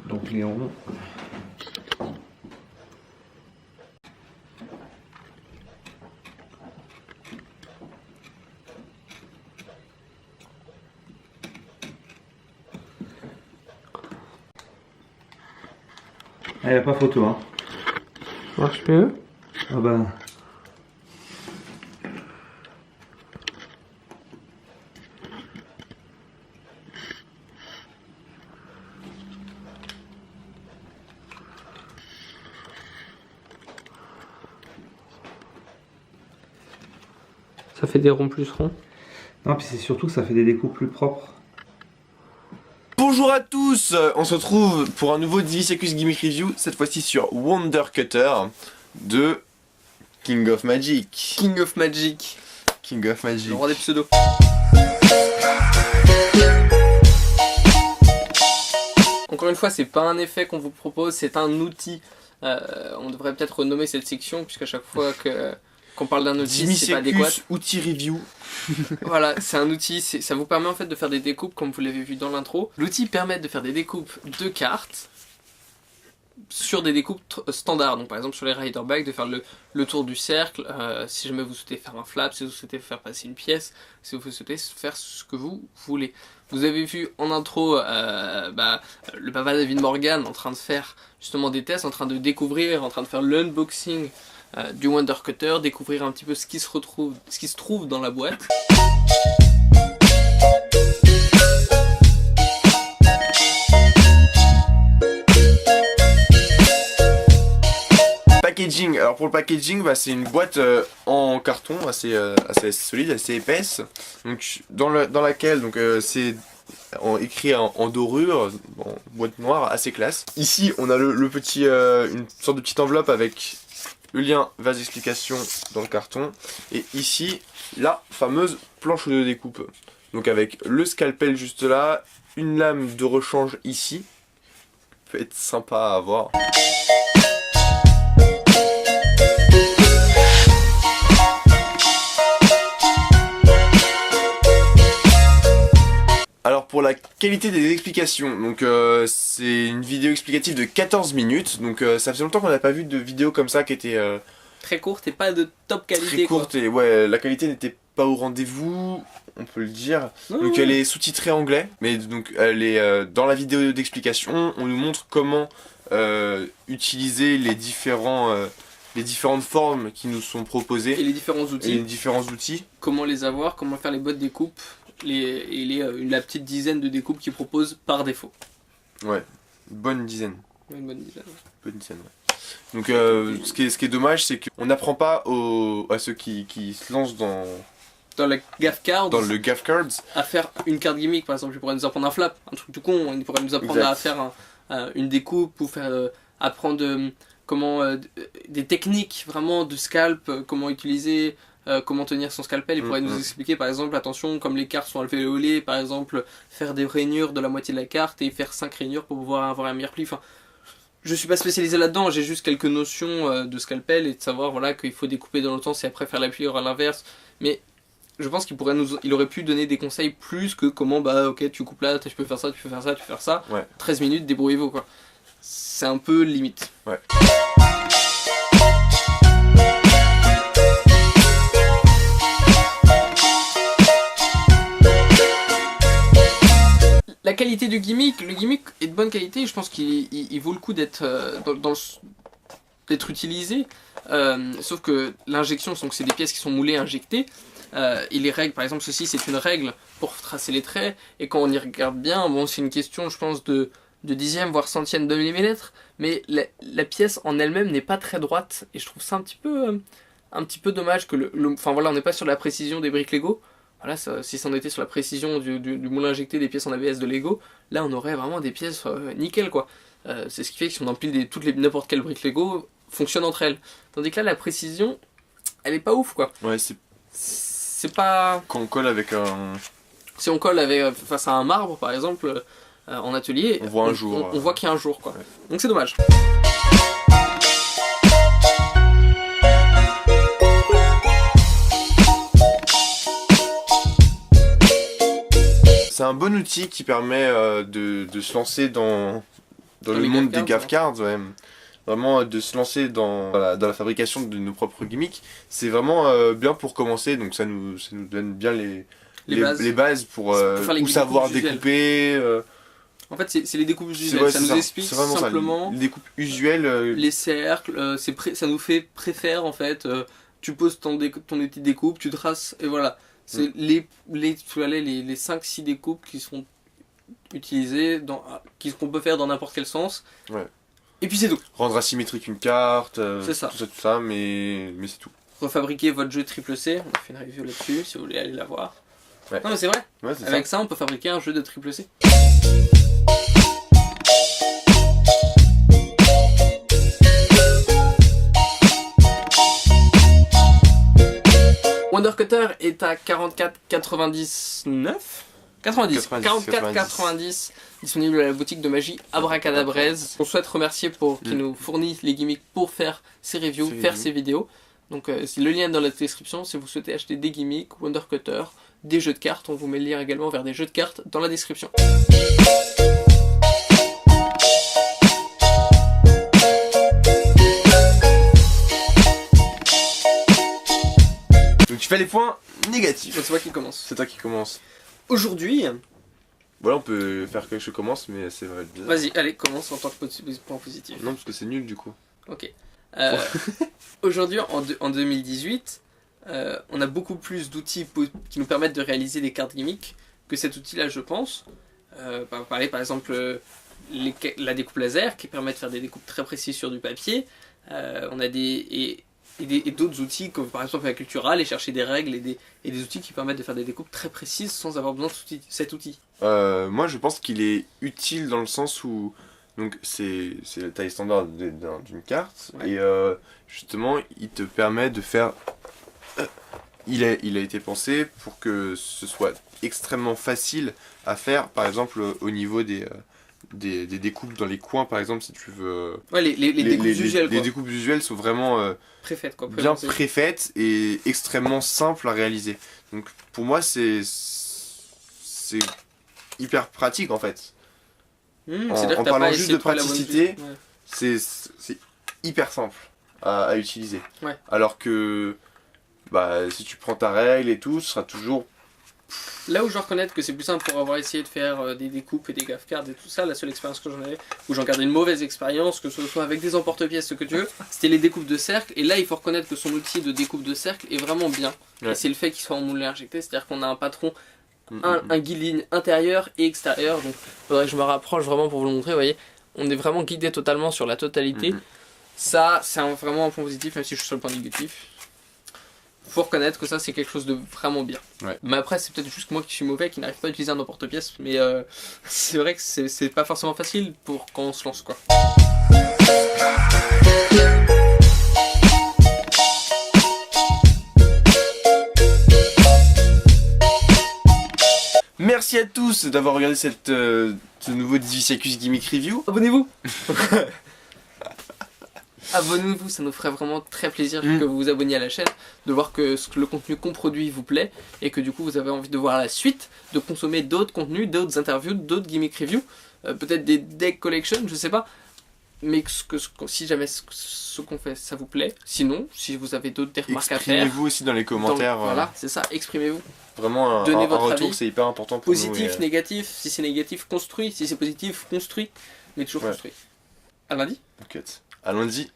Donc les ronds. Ah, y a pas photo, hein. Marche mieux. Ah bah. Ça fait des ronds plus ronds. Non, puis c'est surtout que ça fait des découpes plus propres. Bonjour à tous, on se retrouve pour un nouveau Divisecus Gimmick Review, cette fois-ci sur Wonder Cutter de King of Magic. King of Magic. King of Magic. Le roi des pseudos. Encore une fois, c'est pas un effet qu'on vous propose, c'est un outil. On devrait peut-être renommer cette section, puisqu'à chaque fois qu'on parle d'un outil, c'est pas adéquat. Divisecus outil review. Voilà, c'est un outil, ça vous permet en fait de faire des découpes comme vous l'avez vu dans l'intro. L'outil permet de faire des découpes de cartes sur des découpes standards. Donc par exemple sur les rider bags, de faire le tour du cercle, si jamais vous souhaitez faire un flap, si vous souhaitez faire passer une pièce, si vous souhaitez faire ce que vous voulez. Vous avez vu en intro le papa David Morgan en train de faire justement des tests, en train de découvrir, en train de faire l'unboxing du Wonder Cutter, découvrir un petit peu ce qui se trouve dans la boîte. Packaging, alors pour le packaging, c'est une boîte en carton assez solide, assez épaisse, donc dans laquelle c'est écrit en dorure, en boîte noire, assez classe. Ici on a le petit, une sorte de petite enveloppe avec le lien vers les explications dans le carton, et ici la fameuse planche de découpe, donc avec le scalpel juste là, une lame de rechange ici, peut être sympa à avoir. Alors pour la qualité des explications, donc c'est une vidéo explicative de 14 minutes, donc ça faisait longtemps qu'on n'a pas vu de vidéo comme ça qui était très courte et pas de top qualité. Très courte quoi. Et ouais, la qualité n'était pas au rendez-vous, on peut le dire. Donc elle est sous-titrée anglais, mais donc elle est dans la vidéo d'explication, on nous montre comment utiliser les différentes formes qui nous sont proposées. Et les différents outils. Comment les avoir, comment faire les bonnes découpes. La petite dizaine de découpes qu'ils proposent par défaut. Ouais, une bonne dizaine. Une bonne dizaine. Bonne dizaine, ouais. Donc ce qui est dommage, c'est qu'on n'apprend pas à ceux qui se lancent dans la gaff cards, le gaff cards, à faire une carte gimmick. Par exemple, ils pourraient nous apprendre un flap, un truc tout con. Ils pourraient nous apprendre à faire une découpe ou apprendre des techniques vraiment de scalp, comment utiliser. Comment tenir son scalpel, il pourrait nous expliquer par exemple, attention, comme les cartes sont alvéolées, par exemple, faire des rainures de la moitié de la carte et faire 5 rainures pour pouvoir avoir un meilleur pli. Enfin, je suis pas spécialisé là-dedans, j'ai juste quelques notions de scalpel et de savoir voilà, qu'il faut découper dans le temps et après faire la pliure à l'inverse. Mais je pense qu'il aurait pu donner des conseils plus que comment, ok, tu coupes là, tu peux faire ça, tu peux faire ça, tu peux faire ça. Ouais. 13 minutes, débrouillez-vous quoi. C'est un peu limite. Ouais. La qualité du gimmick, le gimmick est de bonne qualité, je pense qu'il vaut le coup d'être utilisé, sauf que l'injection, donc c'est des pièces qui sont moulées, injectées, et les règles, par exemple ceci c'est une règle pour tracer les traits, et quand on y regarde bien, bon c'est une question je pense de dixième voire centième de millimètre, mais la pièce en elle-même n'est pas très droite, et je trouve ça un petit peu dommage que enfin voilà, on n'est pas sur la précision des briques Lego. Voilà, si c'en était sur la précision du moule injecté des pièces en ABS de Lego, là on aurait vraiment des pièces nickel quoi. C'est ce qui fait que si on empile n'importe quelle brique Lego, fonctionne entre elles. Tandis que là la précision, elle est pas ouf quoi. Ouais, c'est pas... Quand on colle avec un... Si on colle face à un marbre par exemple, en atelier, on voit un jour. On voit qu'il y a un jour quoi. Ouais. Donc c'est dommage. C'est un bon outil qui permet de se lancer dans le les monde gaff des cards, gaff cards, ouais. Vraiment de se lancer dans la fabrication de nos propres gimmicks. C'est vraiment bien pour commencer, donc ça nous donne bien les bases pour faire les où savoir découpes visuelles. découper. En fait, c'est les découpes C'est visuelles. ouais, Ça c'est nous explique c'est vraiment simplement ça. Les découpes usuelles. les cercles. Ça nous fait préfère en fait. Tu poses ton outil de découpe, tu traces et voilà. C'est les 5-6 découpes qui sont utilisées, qu'on peut faire dans n'importe quel sens. Ouais. Et puis c'est tout. Rendre asymétrique une carte, C'est ça. tout ça, mais c'est tout. Refabriquer votre jeu triple C. On a fait une review là-dessus si vous voulez aller la voir. Ouais. Non mais c'est vrai. Ouais, c'est Avec ça, on peut fabriquer un jeu de triple C. Wonder Cutter est à 44,99 90, 44,90 disponible à la boutique de magie Abracadabraise. On souhaite remercier qui nous fournit les gimmicks pour faire ses reviews, faire ses vidéos. Donc c'est le lien dans la description si vous souhaitez acheter des gimmicks, Wonder Cutter, des jeux de cartes. On vous met le lien également vers des jeux de cartes dans la description. Donc tu fais les points négatifs. Donc c'est moi qui commence. C'est toi qui commence. Aujourd'hui, Voilà, on peut faire que je commence, mais c'est vrai bizarre. vas-y, allez, commence en tant que point positif. Non, parce que c'est nul du coup. Ok. Aujourd'hui, en 2018, on a beaucoup plus d'outils qui nous permettent de réaliser des cartes gimmicks que cet outil-là, je pense. Parler par exemple la découpe laser qui permet de faire des découpes très précises sur du papier. On a et d'autres outils comme par exemple la culture, aller chercher des règles et des outils qui permettent de faire des découpes très précises sans avoir besoin de cet outil. Moi je pense qu'il est utile dans le sens où donc c'est la taille standard d'une carte, Ouais. et justement il te permet de faire il a été pensé pour que ce soit extrêmement facile à faire, par exemple au niveau des découpes dans les coins, par exemple, si tu veux. Ouais, les découpes visuelles, les quoi. découpes visuelles sont vraiment Préfaites, quoi. bien Préfaites. préfaites et extrêmement simples à réaliser. Donc pour moi c'est hyper pratique en fait. C'est-à-dire en que t'as parlant pas juste essayé de trouver la bonne praticité, idée. Ouais. C'est hyper simple à utiliser. Ouais. Alors que si tu prends ta règle et tout, ce sera toujours. Là où je dois reconnaître que c'est plus simple pour avoir essayé de faire des découpes et des gaff cards et tout ça, la seule expérience que j'en avais, où j'en gardais une mauvaise expérience, que ce soit avec des emporte-pièces, ce que tu veux, c'était les découpes de cercle. Et là, il faut reconnaître que son outil de découpe de cercle est vraiment bien. Ouais. Et c'est le fait qu'il soit en moulin injecté, c'est-à-dire qu'on a un patron, un guideline intérieur et extérieur. Donc, il faudrait que je me rapproche vraiment pour vous le montrer. Vous voyez, on est vraiment guidé totalement sur la totalité. Ça, c'est vraiment un point positif, même si je suis sur le point négatif. Faut reconnaître que ça c'est quelque chose de vraiment bien. Ouais. Mais après c'est peut-être juste moi qui suis mauvais, qui n'arrive pas à utiliser un emporte-pièce, mais c'est vrai que c'est pas forcément facile pour quand on se lance, quoi. Merci à tous d'avoir regardé ce nouveau 18 Secus Gimmick Review. Abonnez-vous. Abonnez-vous, ça nous ferait vraiment très plaisir que vous vous abonniez à la chaîne, de voir que le contenu qu'on produit vous plaît et que du coup vous avez envie de voir la suite, de consommer d'autres contenus, d'autres interviews, d'autres gimmick reviews, peut-être des deck collection, je sais pas. Mais si jamais ce qu'on fait ça vous plaît, sinon si vous avez d'autres remarques à faire, Exprimez-vous aussi dans les commentaires. voilà, c'est ça, exprimez-vous. Vraiment Donnez un votre retour, avis. c'est hyper important pour Positif, nous. négatif, si c'est négatif, construit, si c'est positif, construit, mais toujours Ouais. construit. À lundi. T'inquiète. À lundi.